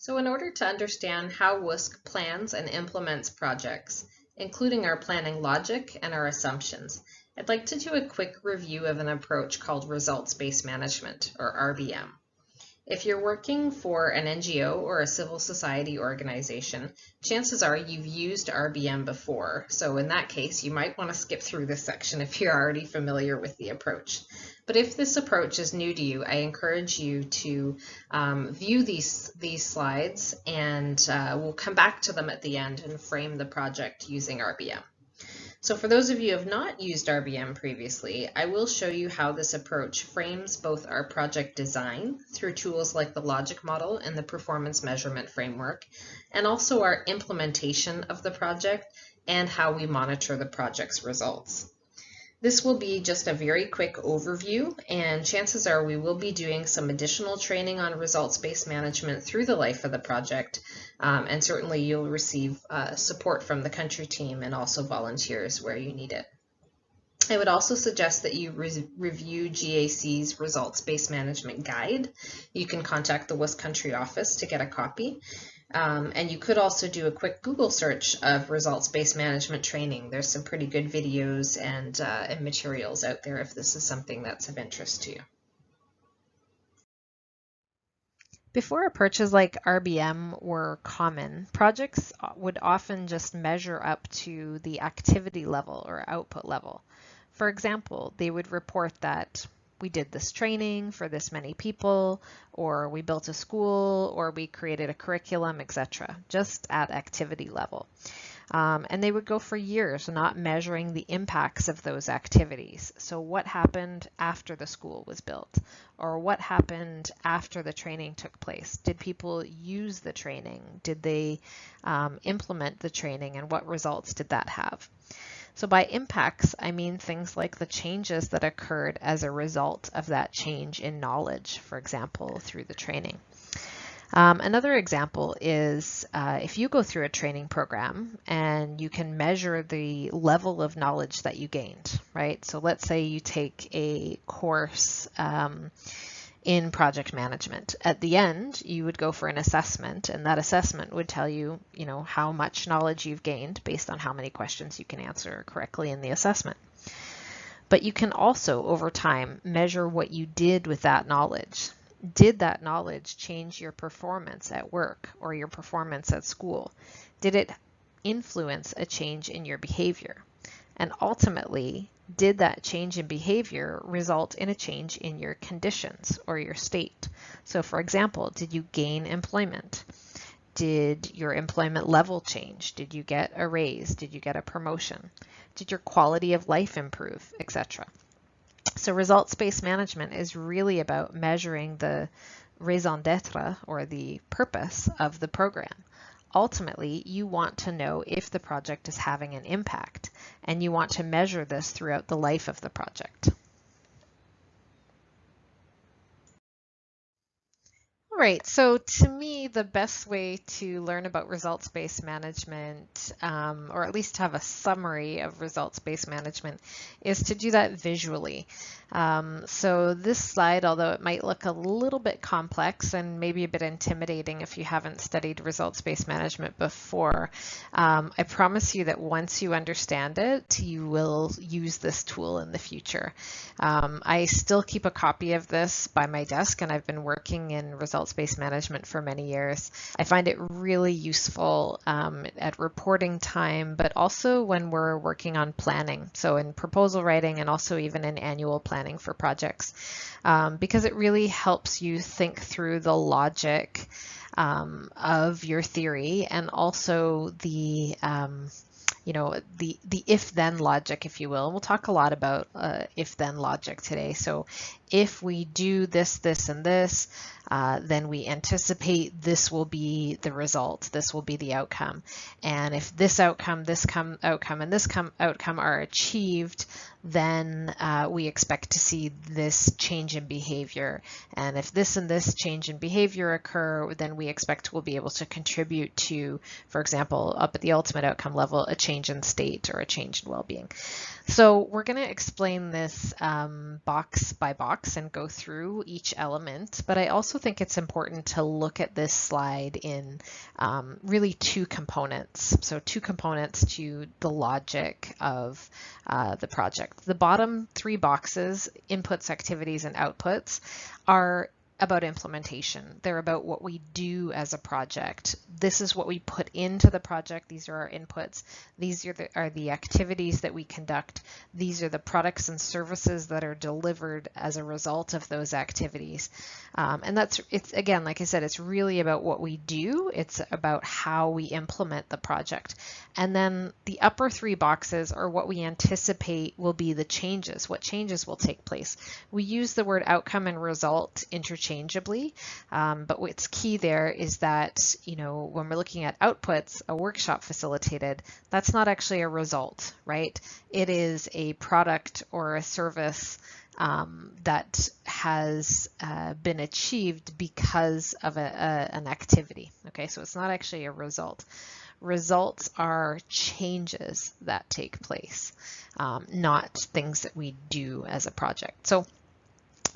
So in order to understand how WUSC plans and implements projects, including our planning logic and our assumptions, I'd like to do a quick review of an approach called results-based management, or RBM. If you're working for an NGO or a civil society organization, chances are you've used RBM before. So in that case, you might want to skip through this section if you're already familiar with the approach. But if this approach is new to you, I encourage you to view these slides, and we'll come back to them at the end and frame the project using RBM. So for those of you who have not used RBM previously, I will show you how this approach frames both our project design through tools like the logic model and the performance measurement framework, and also our implementation of the project and how we monitor the project's results. This will be just a very quick overview, and chances are we will be doing some additional training on results-based management through the life of the project, and certainly you'll receive support from the country team and also volunteers where you need it. I would also suggest that you review GAC's results-based management guide. You can contact the WUSC country office to get a copy. And you could also do a quick Google search of results-based management training. There's some pretty good videos and materials out there if this is something that's of interest to you. Before approaches like RBM were common, projects would often just measure up to the activity level or output level. For example, they would report that we did this training for this many people, or we built a school, or we created a curriculum, etc., just at activity level. And they would go for years not measuring the impacts of those activities. So what happened after the school was built? Or what happened after the training took place? Did people use the training? Did they implement the training, and what results did that have? So by impacts, I mean things like the changes that occurred as a result of that change in knowledge, for example, through the training. Another example is if you go through a training program and you can measure the level of knowledge that you gained, right? So let's say you take a course in project management. At the end, you would go for an assessment, and that assessment would tell you, how much knowledge you've gained based on how many questions you can answer correctly in the assessment. But you can also, over time, measure what you did with that knowledge. Did that knowledge change your performance at work or your performance at school? Did it influence a change in your behavior? And ultimately, did that change in behavior result in a change in your conditions or your state? So for example, did you gain employment? Did your employment level change? Did you get a raise? Did you get a promotion? Did your quality of life improve, etc.? So results-based management is really about measuring the raison d'etre, or the purpose of the program. Ultimately, you want to know if the project is having an impact, and you want to measure this throughout the life of the project. All right, so to me, the best way to learn about results-based management, or at least have a summary of results-based management, is to do that visually. So this slide, although it might look a little bit complex and maybe a bit intimidating if you haven't studied results-based management before, I promise you that once you understand it, you will use this tool in the future. I still keep a copy of this by my desk, and I've been working in results-based management for many years. I find it really useful at reporting time, but also when we're working on planning. So in proposal writing, and also even in annual planning for projects, because it really helps you think through the logic of your theory, and also the the if-then logic, if you will. And we'll talk a lot about if-then logic today. So if we do this, this, and this, then we anticipate this will be the result, this will be the outcome. And if this outcome, this outcome, and this outcome are achieved, then we expect to see this change in behavior. And if this and this change in behavior occur, then we expect we'll be able to contribute to, for example, up at the ultimate outcome level, a change in state or a change in well-being. So we're going to explain this box by box. box and go through each element, but I also think it's important to look at this slide in really two components. So two components to the logic of the project. The bottom three boxes, inputs, activities, and outputs, are about implementation. They're about what we do as a project. This is what we put into the project. These are our inputs. These are the activities that we conduct. These are the products and services that are delivered as a result of those activities. And it's again, like I said, it's really about what we do. It's about how we implement the project. And then the upper three boxes are what we anticipate will be the changes, what changes will take place. We use the word outcome and result interchangeably, but what's key there is that, when we're looking at outputs, a workshop facilitated, that's not actually a result, right? It is a product or a service that has been achieved because of an activity. Okay, so it's not actually a result. Results are changes that take place, not things that we do as a project. So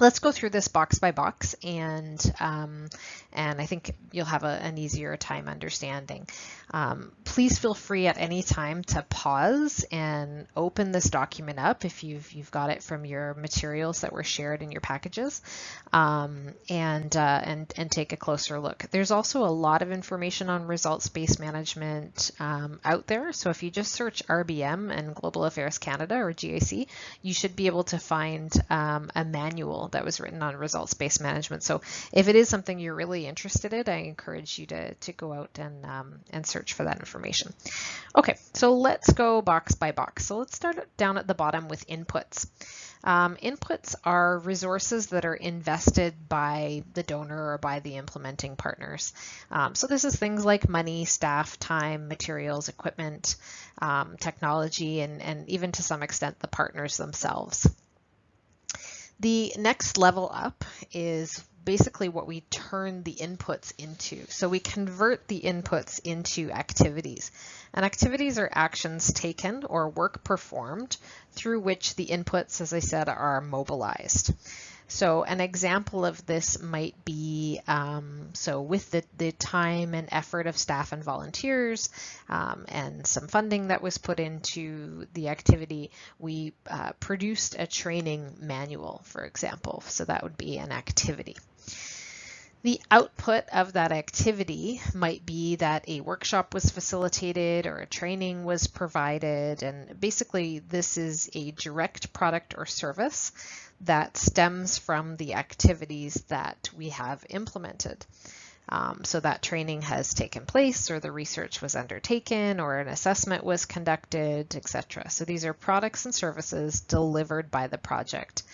let's go through this box by box, and I think you'll have an easier time understanding. Please feel free at any time to pause and open this document up if you've got it from your materials that were shared in your packages, and take a closer look. There's also a lot of information on results-based management out there. So if you just search RBM and Global Affairs Canada or GAC, you should be able to find a manual that was written on results-based management. So if it is something you're really interested in, I encourage you to go out and search for that information. Okay, so let's go box by box. So let's start down at the bottom with inputs. Inputs are resources that are invested by the donor or by the implementing partners. So this is things like money, staff, time, materials, equipment, technology, and even to some extent the partners themselves. The next level up is basically what we turn the inputs into. So we convert the inputs into activities. And activities are actions taken or work performed through which the inputs, as I said, are mobilized. So an example of this might be, so with the time and effort of staff and volunteers and some funding that was put into the activity, we produced a training manual, for example. So that would be an activity. The output of that activity might be that a workshop was facilitated or a training was provided, and basically this is a direct product or service that stems from the activities that we have implemented. So that training has taken place, or the research was undertaken, or an assessment was conducted, etc. So these are products and services delivered by the project.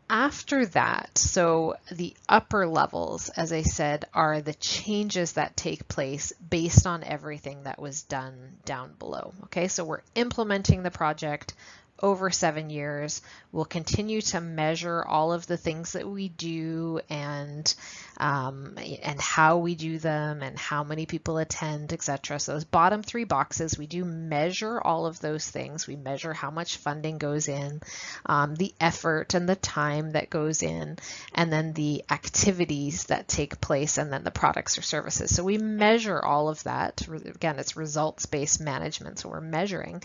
After that, so the upper levels, as I said, are the changes that take place based on everything that was done down below. Okay, so we're implementing the project over 7 years. We'll continue to measure all of the things that we do and how we do them and how many people attend, etc. So those bottom three boxes, we do measure all of those things. We measure how much funding goes in, the effort and the time that goes in, and then the activities that take place, and then the products or services. So we measure all of that. Again, it's results-based management. So we're measuring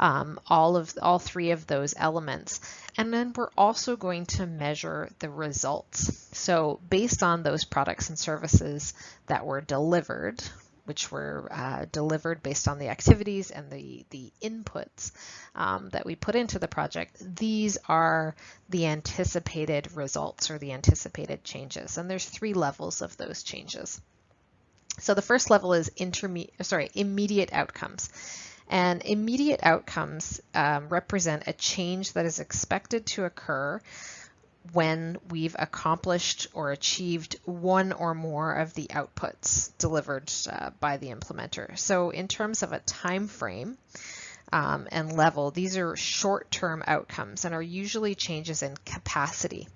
all three of those elements. And then we're also going to measure the results. So based on those products and services that were delivered, which were delivered based on the activities and the inputs that we put into the project, these are the anticipated results or the anticipated changes. And there's 3 levels of those changes. So the first level is immediate outcomes. And immediate outcomes represent a change that is expected to occur when we've accomplished or achieved one or more of the outputs delivered by the implementer. So in terms of a time frame and level, these are short-term outcomes and are usually changes in capacity.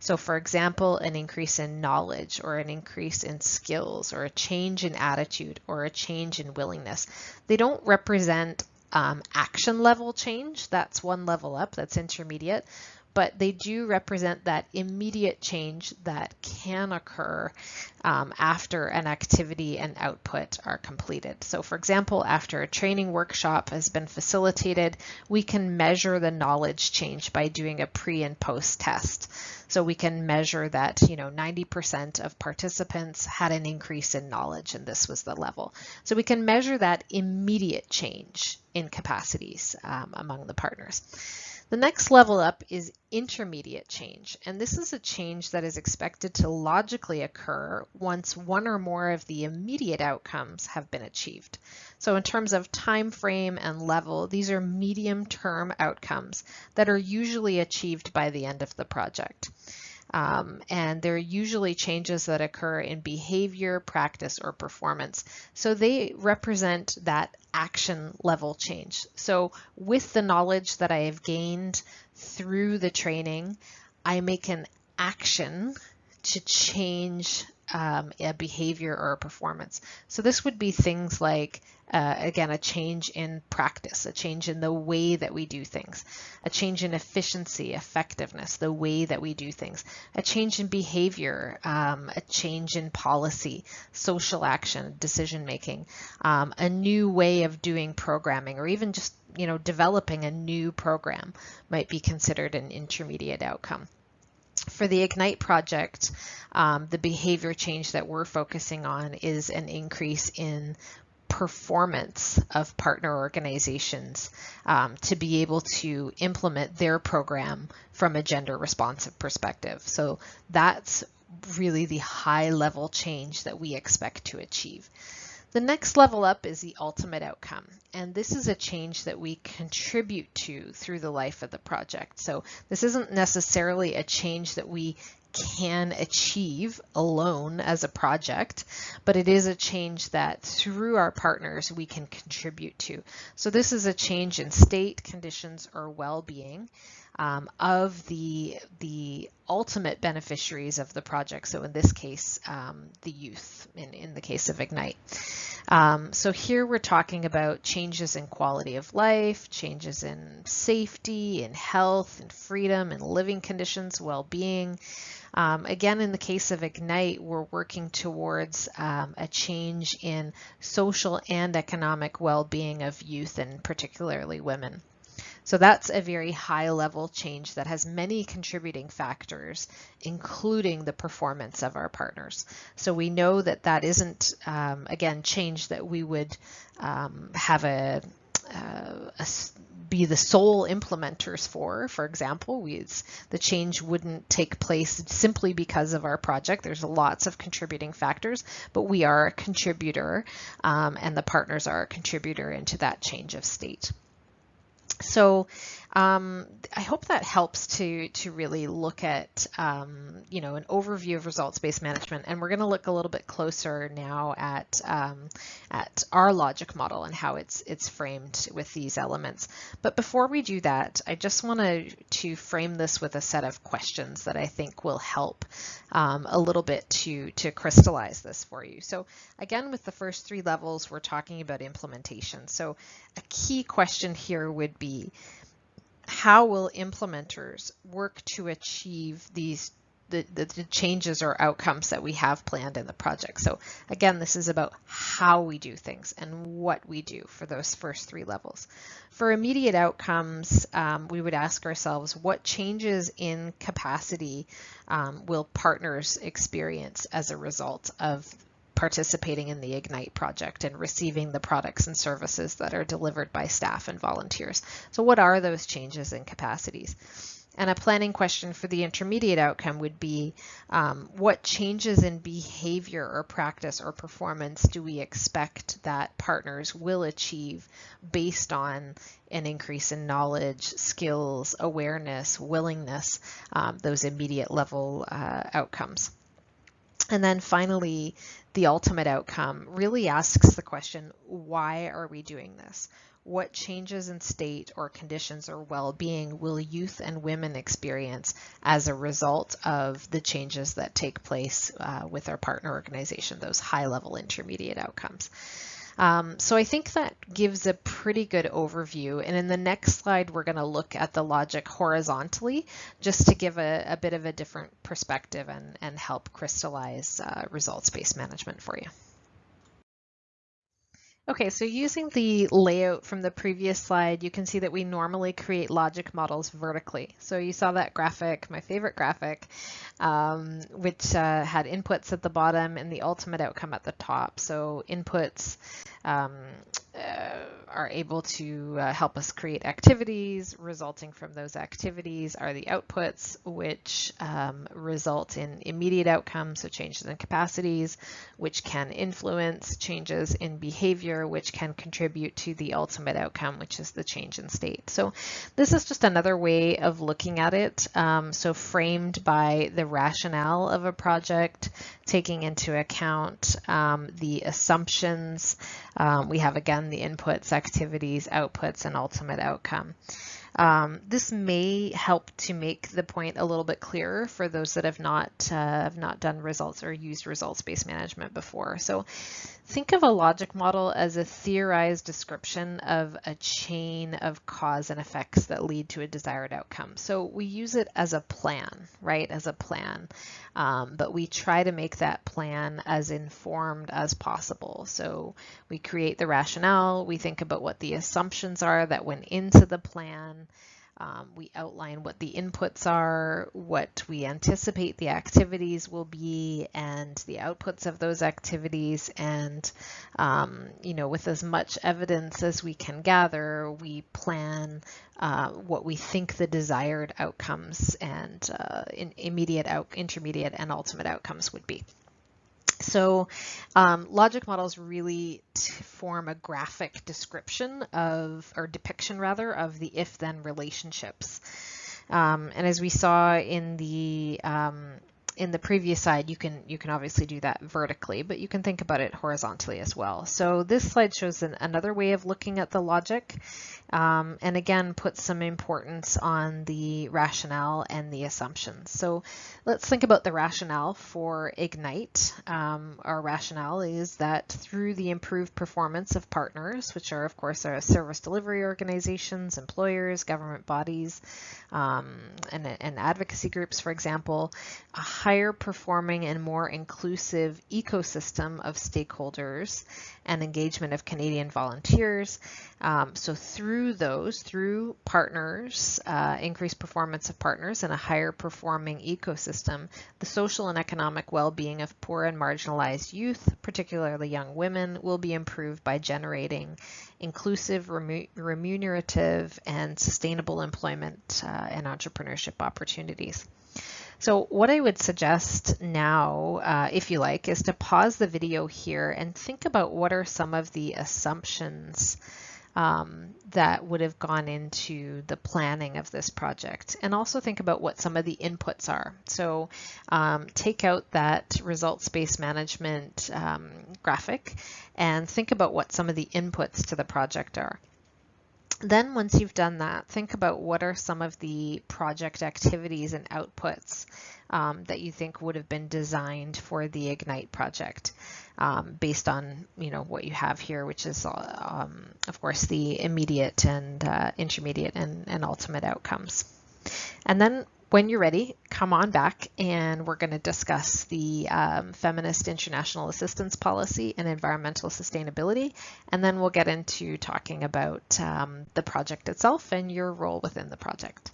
So for example, an increase in knowledge or an increase in skills or a change in attitude or a change in willingness. They don't represent action level change. That's one level up, that's intermediate. but they do represent that immediate change that can occur after an activity and output are completed. So for example, after a training workshop has been facilitated, we can measure the knowledge change by doing a pre and post test. So we can measure that 90% of participants had an increase in knowledge, and this was the level. So we can measure that immediate change in capacities among the partners. The next level up is intermediate change, and this is a change that is expected to logically occur once one or more of the immediate outcomes have been achieved. So in terms of time frame and level, these are medium-term outcomes that are usually achieved by the end of the project. And they're usually changes that occur in behavior, practice, or performance. So they represent that action level change. So with the knowledge that I have gained through the training, I make an action to change a behavior or a performance. So this would be things like, again, a change in practice, a change in the way that we do things, a change in efficiency, effectiveness, the way that we do things, a change in behavior, a change in policy, social action, decision making, a new way of doing programming, or even just developing a new program might be considered an intermediate outcome. For the IGNITE project, the behavior change that we're focusing on is an increase in performance of partner organizations to be able to implement their program from a gender responsive perspective. So that's really the high level change that we expect to achieve. The next level up is the ultimate outcome, and this is a change that we contribute to through the life of the project. So this isn't necessarily a change that we can achieve alone as a project, but it is a change that through our partners we can contribute to. So this is a change in state, conditions, or well-being of the ultimate beneficiaries of the project. So in this case, the youth, in the case of IGNITE. So here we're talking about changes in quality of life, changes in safety, in health, in freedom, in living conditions, well-being. Again, in the case of IGNITE, we're working towards a change in social and economic well-being of youth, and particularly women. So that's a very high level change that has many contributing factors, including the performance of our partners. So we know that that isn't, again, change that we would have be the sole implementers for. For example, the change wouldn't take place simply because of our project. There's lots of contributing factors, but we are a contributor, and the partners are a contributor into that change of state. So I hope that helps to really look at an overview of results-based management, and we're going to look a little bit closer now at our logic model and how it's framed with these elements. But before we do that, I just want to frame this with a set of questions that I think will help a little bit to crystallize this for you. So again, with the first three levels, we're talking about implementation. So a key question here would be, how will implementers work to achieve the changes or outcomes that we have planned in the project? So again, this is about how we do things and what we do for those first three levels. For immediate outcomes, we would ask ourselves, what changes in capacity will partners experience as a result of participating in the IGNITE project and receiving the products and services that are delivered by staff and volunteers? So what are those changes in capacities? And a planning question for the intermediate outcome would be, what changes in behavior or practice or performance do we expect that partners will achieve based on an increase in knowledge, skills, awareness, willingness, those immediate level outcomes? And then finally, the ultimate outcome really asks the question, why are we doing this? What changes in state or conditions or well-being will youth and women experience as a result of the changes that take place with our partner organization, those high-level intermediate outcomes? So I think that gives a pretty good overview. And in the next slide, we're going to look at the logic horizontally, just to give a bit of a different perspective and help crystallize results-based management for you. Okay, so using the layout from the previous slide, you can see that we normally create logic models vertically. So you saw that graphic, my favorite graphic, which had inputs at the bottom and the ultimate outcome at the top. So inputs are able to help us create activities. Resulting from those activities are the outputs, which result in immediate outcomes, so changes in capacities, which can influence changes in behavior, which can contribute to the ultimate outcome, which is the change in state. So this is just another way of looking at it. So framed by the rationale of a project, taking into account the assumptions. We have, again, the inputs, activities, outputs, and ultimate outcome. This may help to make the point a little bit clearer for those that have not done results or used results-based management before. So think of a logic model as a theorized description of a chain of cause and effects that lead to a desired outcome. So we use it as a plan, right? As a plan, but we try to make that plan as informed as possible. So we create the rationale, we think about what the assumptions are that went into the plan. We outline what the inputs are, what we anticipate the activities will be, and the outputs of those activities. And, with as much evidence as we can gather, we plan what we think the desired outcomes and immediate, intermediate, and ultimate outcomes would be. So logic models really form a graphic description of, or depiction rather, of the if-then relationships. And as we saw in the previous slide, you can obviously do that vertically, but you can think about it horizontally as well. So this slide shows another way of looking at the logic, and again puts some importance on the rationale and the assumptions. So let's think about the rationale for IGNITE. Our rationale is that through the improved performance of partners, which are of course our service delivery organizations, employers, government bodies, and advocacy groups, for example, a higher performing and more inclusive ecosystem of stakeholders and engagement of Canadian volunteers. So through partners, increased performance of partners and a higher performing ecosystem, the social and economic well-being of poor and marginalized youth, particularly young women, will be improved by generating inclusive, remunerative, and sustainable employment and entrepreneurship opportunities. So what I would suggest now, if you like, is to pause the video here and think about what are some of the assumptions that would have gone into the planning of this project, and also think about what some of the inputs are. So take out that results-based management graphic and think about what some of the inputs to the project are. Then once you've done that, think about what are some of the project activities and outputs that you think would have been designed for the IGNITE project based on what you have here, which is of course the immediate and intermediate and ultimate outcomes. And then when you're ready, come on back and we're going to discuss the Feminist International Assistance Policy and environmental sustainability, and then we'll get into talking about the project itself and your role within the project.